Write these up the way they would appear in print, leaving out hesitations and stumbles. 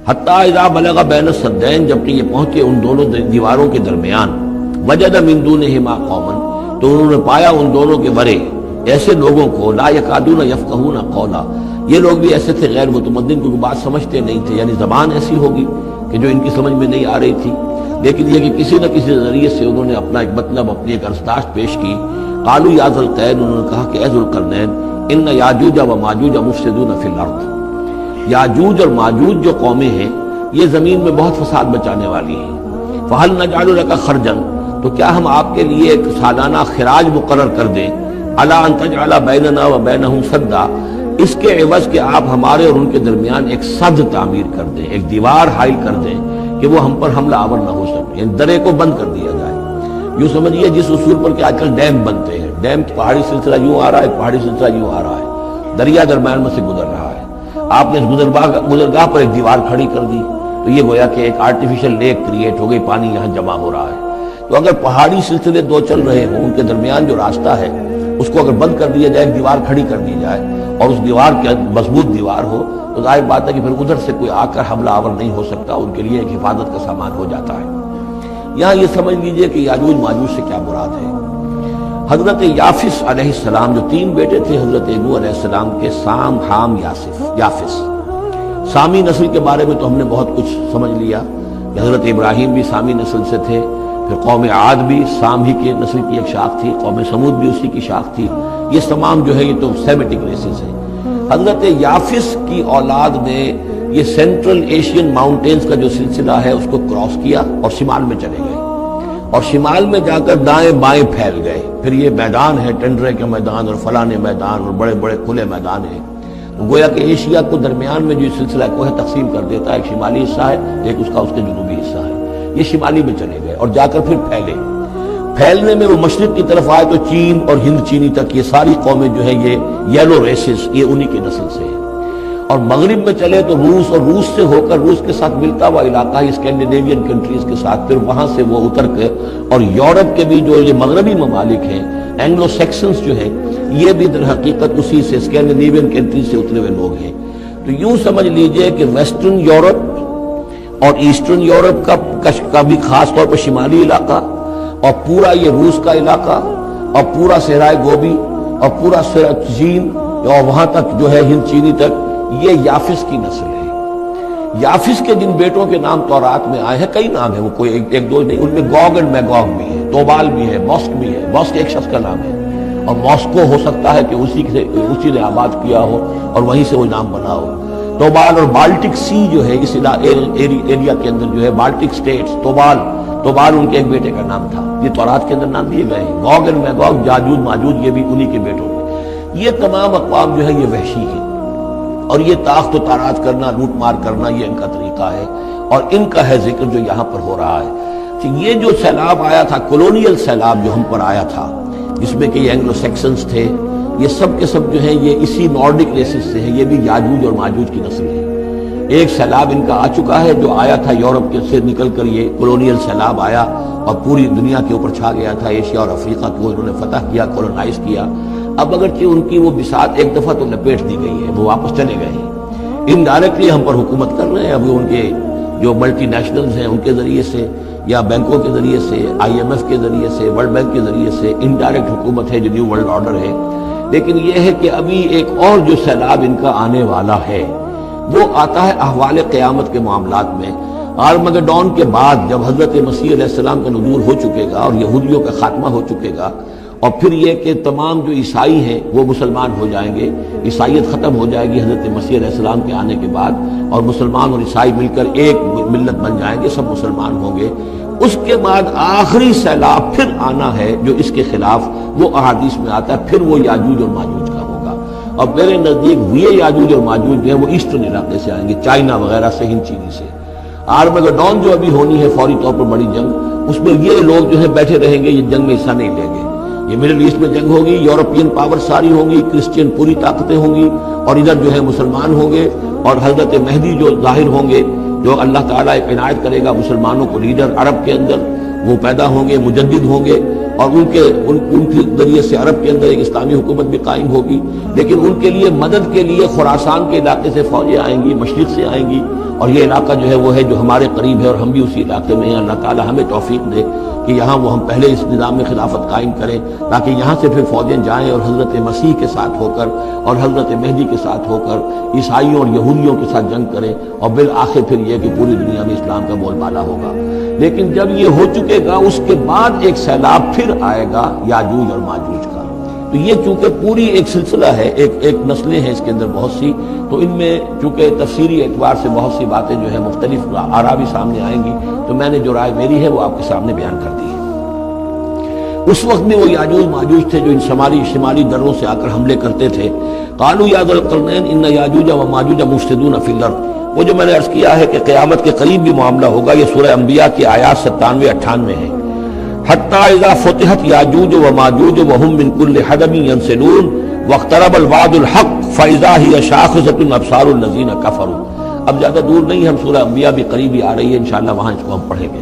حتیٰ اذا بلغ بین السدین، جبکہ یہ پہنچے ان دونوں دیواروں کے درمیان، وجد من دونہما قوما، تو انہوں نے پایا ان دونوں کے ورے ایسے لوگوں کو، لا یکادون یفقہون قولا، یہ لوگ بھی ایسے تھے غیر متمدن، کیونکہ بات سمجھتے نہیں تھے، یعنی زبان ایسی ہوگی کہ جو ان کی سمجھ میں نہیں آ رہی تھی، لیکن یہ کہ کسی نہ کسی ذریعے سے انہوں نے اپنا ایک مطلب، اپنی ایک ارسداشت پیش کی۔ قالوا یا ذا القرنین، انہوں نے کہا کہ اے ذو القرنین، ان یاجوج و ماجوج مفسدون فی الارض، یاجوج اور ماجوج جو قومیں ہیں یہ زمین میں بہت فساد مچانے والی ہیں، فہل نجعل لک خرجا، تو کیا ہم آپ کے لیے ایک سالانہ خراج مقرر کر دیں، الا ان تجعل بیننا و بینہم سدا، اس کے عوض کہ آپ ہمارے اور ان کے درمیان ایک سد تعمیر کر دیں، ایک دیوار حائل کر دیں کہ وہ ہم پر حملہ آور نہ ہو سکے، یعنی درے کو بند کر دیا جائے۔ یوں سمجھیے جس اصول پر کہ آج کل ڈیم بنتے ہیں، ڈیم پہاڑی سلسلہ یوں آ رہا ہے، پہاڑی سلسلہ یوں آ رہا ہے، دریا درمیان میں سے گزر رہا ہے، آپ نے اس گزرگاہ پر ایک دیوار کھڑی کر دی تو یہ گویا کہ ایک آرٹیفیشل لیک کریٹ ہو گئی، پانی یہاں جمع ہو رہا ہے۔ تو اگر پہاڑی سلسلے دو چل رہے ہوں، ان کے درمیان جو راستہ ہے اس کو اگر بند کر دیا جائے، ایک دیوار کھڑی کر دی جائے اور اس دیوار کے مضبوط دیوار ہو، تو ظاہر بات ہے کہ پھر ادھر سے کوئی آ کر حملہ آور نہیں ہو سکتا، ان کے لیے ایک حفاظت کا سامان ہو جاتا ہے۔ یہاں یہ سمجھ لیجئے کہ یاجوج ماجوج سے کیا مراد ہے۔ حضرت یافس علیہ السلام، جو تین بیٹے تھے حضرت نوح علیہ السلام کے، سام، حام، یافس، سامی نسل کے بارے میں تو ہم نے بہت کچھ سمجھ لیا کہ حضرت ابراہیم بھی سامی نسل سے تھے، پھر قوم عاد بھی سام ہی کے نسل کی ایک شاخ تھی، قوم سمود بھی اسی کی شاخ تھی، یہ تمام جو ہے یہ تو سیمیٹک ریسز ہیں۔ حضرت یافس کی اولاد نے یہ سینٹرل ایشین ماؤنٹینز کا جو سلسلہ ہے اس کو کراس کیا اور شمال میں چلے گئے، اور شمال میں جا کر دائیں بائیں پھیل گئے، پھر یہ میدان ہے ٹنڈرے کے میدان اور فلانے میدان اور بڑے بڑے کھلے میدان ہیں، گویا کہ ایشیا کو درمیان میں جو سلسلہ کوہ تقسیم کر دیتا ہے، ایک شمالی حصہ ہے، ایک اس کا اس کے جنوبی حصہ ہے، یہ شمالی میں چلے گئے اور جا کر پھر پھیلے۔ پھیلنے میں وہ مشرق کی طرف آئے تو چین اور ہند چینی تک یہ ساری قومیں جو ہیں یہ یلو ریسز، یہ انہی کی نسل سے ہیں، اور مغرب میں چلے تو روس، اور روس سے ہو کر روس کے ساتھ ملتا ہوا علاقہ اسکینڈینیوین کنٹریز کے ساتھ، پھر وہاں سے وہ اتر کے، اور یورپ کے بھی جو یہ مغربی ممالک ہیں، اینگلو سیکسنز جو ہیں، یہ بھی در حقیقت اسی سے اسکینڈینیوین کنٹریز سے اترے ہوئے لوگ ہیں۔ تو یوں سمجھ لیجئے کہ ویسٹرن یورپ اور ایسٹرن یورپ کا بھی خاص طور پر شمالی علاقہ، اور پورا یہ روس کا علاقہ، اور پورا صحرائے گوبی، اور پورا چین، اور وہاں تک جو ہے ہند چینی تک، یہ یافس کی نسل ہے۔ یافس کے جن بیٹوں کے نام تورات میں آئے ہیں، کئی نام ہیں، وہ کوئی ایک دو نہیں، ان میں گوگ اینڈ میگوگ بھی ہے، توبال بھی ہے، موسک بھی ہے، موسک ایک شخص کا نام ہے، اور ماسکو ہو سکتا ہے کہ اسی نے آباد کیا ہو اور وہیں سے وہ نام بنا ہو۔ توبال اور بالٹک سی جو ہے اس ایریا کے اندر جو ہے بالٹک سٹیٹس، توبال ان کے ایک بیٹے کا نام تھا، یہ تورات کے اندر نام دیے گئے ہیں۔ گوگ اینڈ میگوگ، یاجوج ماجوج، یہ بھی انہی کے بیٹوں ہیں۔ یہ تمام اقوام جو ہے یہ وحشی ہیں، اور یہ تاخت و تاراج کرنا، لوٹ مار کرنا، یہ ان کا طریقہ ہے، اور ان کا ہے ذکر جو یہاں پر ہو رہا ہے کہ یہ جو سیلاب آیا تھا، کولونیل سیلاب جو ہم پر آیا تھا، جس میں کہ یہ اینگلو سیکسنز تھے، یہ سب کے سب جو ہیں یہ اسی نارڈک ریسز سے ہیں، یہ بھی یاجوج اور ماجوج کی نسل ہے۔ ایک سیلاب ان کا آ چکا ہے جو آیا تھا یورپ کے سے نکل کر، یہ کولونیل سیلاب آیا اور پوری دنیا کے اوپر چھا گیا تھا، ایشیا اور افریقہ کو انہوں نے فتح کیا، کولونائز کیا۔ اب اگرچہ ان کی وہ بساط ایک دفعہ تو لپیٹ دی گئی ہے، وہ واپس چلے گئے ہیں، انڈائریکٹلی ہم پر حکومت کر رہے ہیں، ابھی ان کے جو ملٹی نیشنلز ہیں ان کے ذریعے سے، یا بینکوں کے ذریعے سے، IMF کے ذریعے سے، ورلڈ بینک کے ذریعے سے انڈائریکٹ حکومت ہے جو نیو ورلڈ آرڈر ہے۔ لیکن یہ ہے کہ ابھی ایک اور جو سیلاب ان کا آنے والا ہے وہ آتا ہے احوال قیامت کے معاملات میں، آرمگڈون کے بعد، جب حضرت مسیح علیہ السلام کا نزول ہو چکے گا اور یہودیوں کا خاتمہ ہو چکے گا، اور پھر یہ کہ تمام جو عیسائی ہیں وہ مسلمان ہو جائیں گے، عیسائیت ختم ہو جائے گی حضرت مسیح علیہ السلام کے آنے کے بعد، اور مسلمان اور عیسائی مل کر ایک ملت بن جائیں گے، سب مسلمان ہوں گے۔ اس کے بعد آخری سیلاب پھر آنا ہے جو اس کے خلاف وہ احادیث میں آتا ہے، پھر وہ یاجوج اور ماجوج کا ہوگا، اور میرے نزدیک یہ یاجوج اور ماجوج جو ہیں وہ ایسٹرن علاقے سے آئیں گے، چائنا وغیرہ سے، ہند چینی سے۔ آرمگڈون جو ابھی ہونی ہے فوری طور پر بڑی جنگ، اس میں یہ لوگ جو ہے بیٹھے رہیں گے، یہ جنگ میں حصہ نہیں لیں گے۔ یہ مڈل ایسٹ میں جنگ ہوگی، یورپین پاور ساری ہوں گی، کرسچین پوری طاقتیں ہوں گی، اور ادھر جو ہے مسلمان ہوں گے، اور حضرت مہدی جو ظاہر ہوں گے، جو اللہ تعالیٰ ایک عنایت کرے گا مسلمانوں کو لیڈر عرب کے اندر، وہ پیدا ہوں گے، مجدد ہوں گے، اور ان کے ذریعے سے عرب کے اندر ایک اسلامی حکومت بھی قائم ہوگی، لیکن ان کے لیے مدد کے لیے خراسان کے علاقے سے فوجیں آئیں گی، مشرق سے آئیں گی، اور یہ علاقہ جو ہے وہ ہے جو ہمارے قریب ہے اور ہم بھی اسی علاقے میں ہیں۔ اللہ تعالی ہمیں توفیق دے کہ یہاں وہ ہم پہلے اس نظام میں خلافت قائم کریں، تاکہ یہاں سے پھر فوجیں جائیں اور حضرت مسیح کے ساتھ ہو کر اور حضرت مہدی کے ساتھ ہو کر عیسائیوں اور یہودیوں کے ساتھ جنگ کریں، اور بالآخر پھر یہ کہ پوری دنیا میں اسلام کا بول بالا ہوگا۔ لیکن جب یہ ہو چکے گا، اس کے بعد ایک سیلاب پھر آئے گا یاجوج اور ماجوج کا۔ تو یہ چونکہ پوری ایک سلسلہ ہے، ایک نسلیں ہیں اس کے اندر بہت سی، تو ان میں چونکہ تفسیری اعتبار سے بہت سی باتیں جو ہے مختلف آراء بھی سامنے آئیں گی، تو میں نے جو رائے میری ہے وہ آپ کے سامنے بیان کر دی ہے۔ اس وقت میں وہ یاجوج ماجوج تھے جو ان شمالی دروں سے آ کر حملے کرتے تھے۔ قالوا یا ذا القرنین ان یاجوج و ماجوج مفسدون فی الارض، وہ جو میں نے عرض کیا ہے کہ قیامت کے قریب بھی معاملہ ہوگا، یہ سورہ انبیاء کی آیات 97-98 ہے۔ حتی اذا فتحت یاجوج و ماجوج وهم من کل حدب ینسلون واقترب الوعد الحق فاذا هی شاخصۃ ابصار الذین کفروا۔ اب زیادہ دور نہیں، ہم سورہ انبیاء بھی قریب ہی آ رہی ہے، انشاءاللہ وہاں اس کو ہم پڑھیں گے۔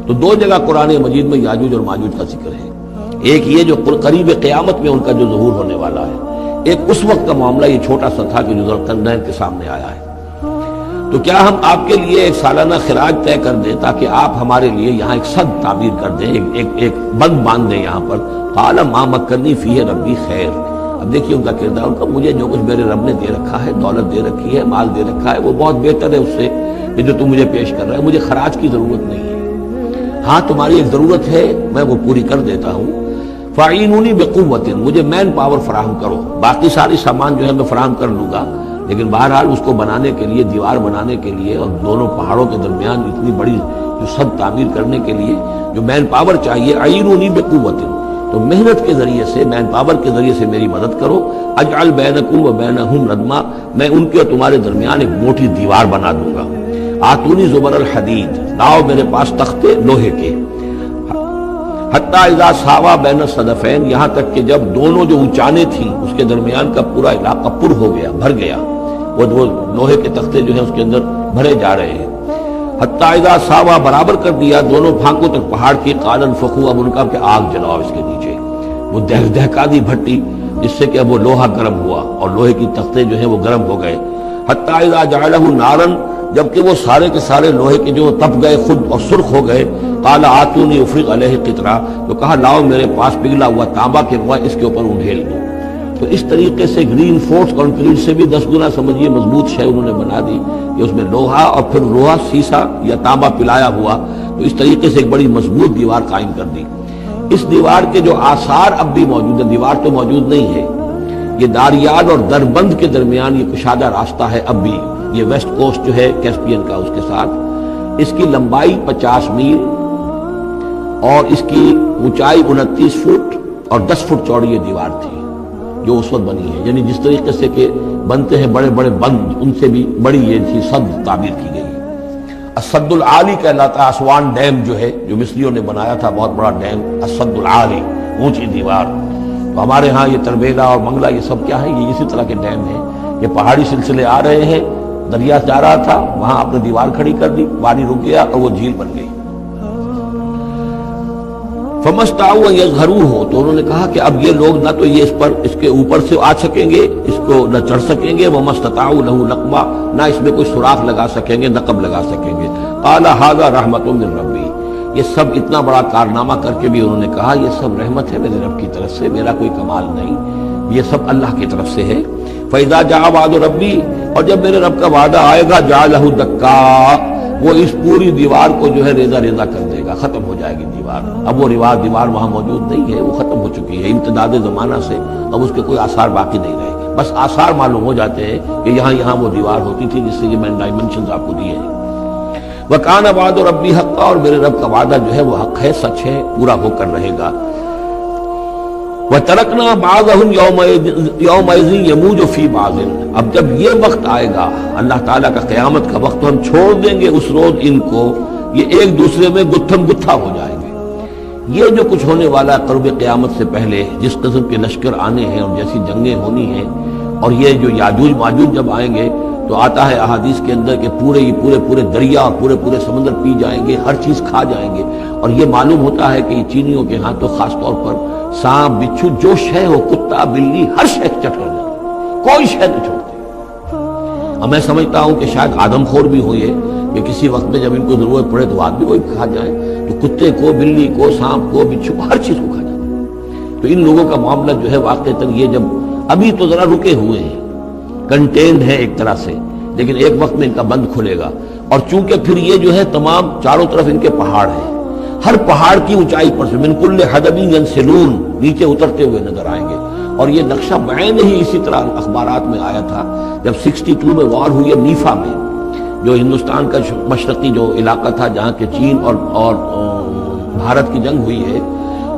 تو دو جگہ قرآن مجید میں یاجوج اور ماجوج کا ذکر ہے، ایک یہ جو قریب قیامت میں ان کا جو ظہور ہونے والا ہے، ایک اس وقت کا معاملہ یہ چھوٹا سا تھا کہ جو ذوالقرنین کے سامنے آیا ہے۔ تو کیا ہم آپ کے لیے ایک سالانہ خراج طے کر دیں تاکہ آپ ہمارے لیے یہاں ایک سد تعبیر کر دیں، ایک بند باندھ دیں یہاں پر؟ قال ما مکنی فیہ ربی خیر۔ اب دیکھیے ان کا کردار، ان کا مجھے جو کچھ میرے رب نے دے رکھا ہے، دولت دے رکھی ہے، مال دے رکھا ہے، وہ بہت بہتر ہے اس سے کہ جو تم مجھے پیش کر رہا ہے، مجھے خراج کی ضرورت نہیں ہے۔ ہاں تمہاری ایک ضرورت ہے، میں وہ پوری کر دیتا ہوں۔ فاعینونی بقوت، مجھے مین پاور فراہم کرو، باقی ساری سامان جو ہے میں فراہم کر لوں گا، لیکن بہرحال اس کو بنانے کے لیے، دیوار بنانے کے لیے اور دونوں پہاڑوں کے درمیان اتنی بڑی جو سد تعمیر کرنے کے لیے جو مین پاور چاہیے، اعینونی بقوت، تو محنت کے ذریعے سے، مین پاور کے ذریعے سے میری مدد کرو۔ اجعل بینکم و بینہم ردما، میں ان کے اور تمہارے درمیان ایک موٹی دیوار بنا دوں گا۔ آتونی زبر الحدید، لاؤ میرے پاس تختے لوہے کے۔ حتی اذا ساوا بین الصدفین، یہاں تک کہ جب دونوں جو اونچانے تھیں اس کے درمیان کا پورا علاقہ پر ہو گیا، بھر گیا، وہ لوہے کے تختے جو ہیں اس کے اندر بھرے جا رہے ہیں۔ حتی اذا ساوا، برابر کر دیا دونوں پھانکوں تک پہاڑ کی، قال انفخوا، اب ان کا کہ آگ جلاؤ اس کے نیچے، وہ دہکا دی بھٹی جس سے کہ اب وہ لوہا گرم ہوا اور لوہے کی تختے جو ہیں وہ گرم ہو گئے۔ حتی اذا جعلہ نارا، جبکہ وہ سارے کے سارے لوہے کے جو تپ گئے خود اور سرخ ہو گئے۔ قال آتونی افرغ علیہ قطرہ، تو کہا لاؤ میرے پاس پگھلا ہوا تانبا کے روا اس کے اوپر انڈھیل دو۔ تو اس طریقے سے گرین فورس کانکریٹ سے بھی 10 گنا سمجھیے مضبوط شے انہوں نے بنا دی کہ اس میں لوہا اور پھر لوہا سیسا یا تانبا پلایا ہوا، تو اس طریقے سے ایک بڑی مضبوط دیوار قائم کر دی۔ اس دیوار کے جو آثار اب بھی موجود ہیں، دیوار تو موجود نہیں ہے، یہ داریاد اور دربند کے درمیان یہ کشادہ راستہ ہے اب بھی، یہ ویسٹ کوسٹ جو ہے کیسپین کا، اس کے ساتھ اس کی لمبائی 50 میل اور اس کی اونچائی 29 فٹ اور 10 فٹ چوڑی یہ دیوار تھی جو اس وقت بنی ہے۔ یعنی جس طریقے سے کہ بنتے ہیں بڑے بڑے بند، ان سے بھی بڑی یہ تھی سد تعبیر کی گئی۔ السد العالی کہلاتا ہے اسوان ڈیم جو ہے، جو مصریوں نے بنایا تھا، بہت بڑا ڈیم، السد العالی، اونچی دیوار۔ تو ہمارے ہاں یہ تربیلا اور منگلا یہ سب کیا ہے، یہ اسی طرح کے ڈیم ہیں، یہ پہاڑی سلسلے آ رہے ہیں، دریا جا رہا تھا، وہاں اپنے دیوار کھڑی کر دی، پانی رک گیا اور وہ جھیل بن گئی۔ فمستطاعوا ان یظہروہ، تو انہوں نے کہا کہ اب یہ لوگ نہ تو یہ اس کے اوپر سے آ سکیں گے، اس کو نہ چڑھ سکیں گے، ومستطاعوا لہ نقبا، نہ اس میں کوئی سوراخ لگا سکیں گے، نقب لگا سکیں گے۔ قال ھذا رحمۃ من ربی، یہ سب اتنا بڑا کارنامہ کر کے بھی انہوں نے کہا یہ سب رحمت ہے میرے رب کی طرف سے، میرا کوئی کمال نہیں، یہ سب اللہ کی طرف سے ہے۔ فاذا جاء وعد ربی، اور جب میرے رب کا وعدہ آئے گا، جعلہ دکا، وہ اس پوری دیوار کو جو ہے ریزہ ریزہ کر دے گا، ختم ہو جائے گی دیوار۔ اب وہ دیوار وہاں موجود نہیں ہے، وہ ختم ہو چکی ہے امتداد زمانہ سے، اب اس کے کوئی آثار باقی نہیں رہے گے، بس آثار معلوم ہو جاتے ہیں کہ یہاں وہ دیوار ہوتی تھی، جس سے یہ میں نے ڈائمنشنز آپ کو دیے ہیں۔ وَكَانَ وَعْدُ رَبِّي حَقًّا، اور میرے رب کا وعدہ جو ہے وہ حق ہے، سچ ہے، پورا ہو کر رہے گا۔ وَتَرَكْنَا بَعْضَهُمْ يَوْمَئِذٍ يَمُوجُ فِي بَعْضٍ، اب جب یہ وقت آئے گا اللہ تعالیٰ کا قیامت کا وقت، تو ہم چھوڑ دیں گے اس روز ان کو، یہ ایک دوسرے میں گتھم گتھا ہو جائیں گے۔ یہ جو کچھ ہونے والا قرب قیامت سے پہلے، جس قسم کے لشکر آنے ہیں اور جیسی جنگیں ہونی ہیں، اور یہ جو یاجوج ماجوج جب آئیں گے تو آتا ہے احادیث کے اندر کہ پورے دریا اور پورے سمندر پی جائیں گے، ہر چیز کھا جائیں گے، اور یہ معلوم ہوتا ہے کہ یہ چینیوں کے ہاں تو خاص طور پر سانپ بچھو جو شے ہو، کتا بلی ہر شے چٹ کر جاتے، کوئی شے نہیں چھوڑتے۔ اور میں سمجھتا ہوں کہ شاید آدم خور بھی ہوئے کہ کسی وقت میں جب ان کو ضرورت پڑے تو آدمی کو کھا جائے، تو کتے کو، بلی کو، سانپ کو، بچھو کو، ہر چیز کو کھا جائے۔ تو ان لوگوں کا معاملہ جو ہے واقعتاً یہ جب ابھی تو ذرا رکے ہوئے ہیں، کنٹینڈ ہے ایک طرح سے، لیکن ایک وقت میں ان کا بند کھلے گا۔ اور چونکہ پھر یہ جو ہے تمام چاروں طرف ان کے پہاڑ ہیں، ہر پہاڑ کی اونچائی پر سے من کل حدب ینسلون نیچے اترتے ہوئے نظر آئیں گے۔ اور یہ نقشہ بعین ہی اسی طرح اخبارات میں آیا تھا جب 62 میں وار ہوئی ہے نیفا میں، جو ہندوستان کا مشرقی جو علاقہ تھا جہاں کے چین اور بھارت کی جنگ ہوئی ہے،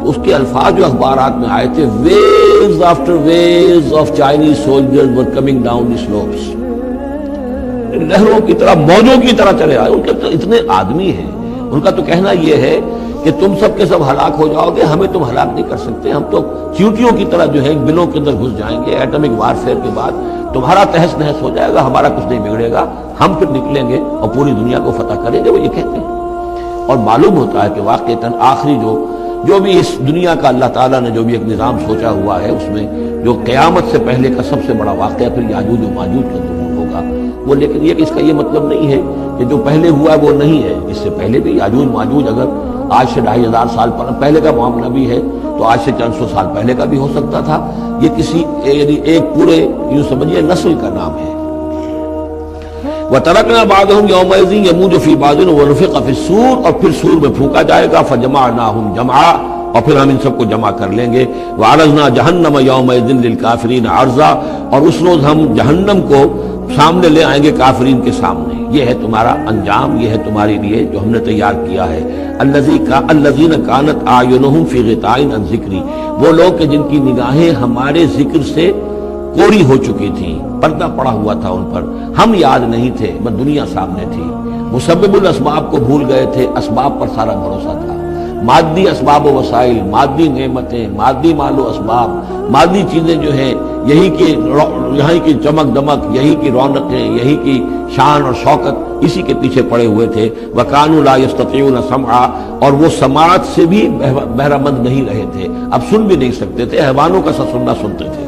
اس کے الفاظ جو اخبارات میں آئے تھے، waves after waves of Chinese soldiers were coming down the slopes، لہروں کی طرح، موجوں کی طرح چلے آئے۔ ان کے تو اتنے آدمی ہیں، ان کا تو کہنا یہ ہے کہ تم سب کے سب ہلاک ہو جاؤ گے، ہمیں تم ہلاک نہیں کر سکتے، ہم تو چیونٹیوں کی طرح جو ہے بلوں کے اندر گھس جائیں گے، ایٹمک وارفیئر کے بعد تمہارا تہس نہس ہو جائے گا، ہمارا کچھ نہیں بگڑے گا، ہم پھر نکلیں گے اور پوری دنیا کو فتح کریں گے، وہ یہ کہتے ہیں۔ اور معلوم ہوتا ہے کہ واقعتاً آخری جو بھی اس دنیا کا اللہ تعالیٰ نے جو بھی ایک نظام سوچا ہوا ہے، اس میں جو قیامت سے پہلے کا سب سے بڑا واقعہ پھر یاجوج و ماجوج کا ظہور ہوگا وہ، لیکن یہ اس کا یہ مطلب نہیں ہے کہ جو پہلے ہوا ہے وہ نہیں ہے، اس سے پہلے بھی یاجوج ماجوج اگر آج سے 2500 سال پہلے کا معاملہ بھی ہے تو آج سے چند سو سال پہلے کا بھی ہو سکتا تھا۔ یہ کسی ایک پورے یوں سمجھیے نسل کا نام ہے۔ وَتَرَكْنَا بَعْضَهُمْ يَوْمَئِذٍ يَمُوجُ فِي بَعْضٍ وَنُفِخَ فِي الصُّورِ، اور پھر سور میں پھونکا جائے گا، فَجَمَعْنَاهُمْ جَمْعًا، اور پھر ہم ان سب کو جمع کر لیں گے۔ وَعَرَضْنَا جَهَنَّمَ يَوْمَئِذٍ لِلْكَافِرِينَ عَرْضًا، اور اس روز ہم جہنم کو سامنے لے آئیں گے کافرین کے سامنے۔ یہ ہے تمہارا انجام، یہ ہے تمہارے لیے جو ہم نے تیار کیا ہے۔ الذین کانت اعینہم فی غطاء عن ذکری، وہ لوگ کہ جن کی نگاہیں ہمارے ذکر سے کوری ہو چکی تھی، پردہ پڑا ہوا تھا ان پر، ہم یاد نہیں تھے، بس دنیا سامنے تھی، مسبب الاسباب کو بھول گئے تھے، اسباب پر سارا بھروسہ تھا، مادی اسباب و وسائل، مادی نعمتیں، مادی مال و اسباب، مادی چیزیں جو ہیں، یہی کی چمک دمک، یہی کی رونقیں، یہی کی شان اور شوکت، اسی کے پیچھے پڑے ہوئے تھے۔ وَكَانُوا لَا يَسْتَطِيعُونَ سَمْعًا، اور وہ سماعت سے بھی بہرہ مند نہیں رہے تھے، اب سن بھی نہیں سکتے تھے، حیوانوں کا سا سننا سنتے تھے۔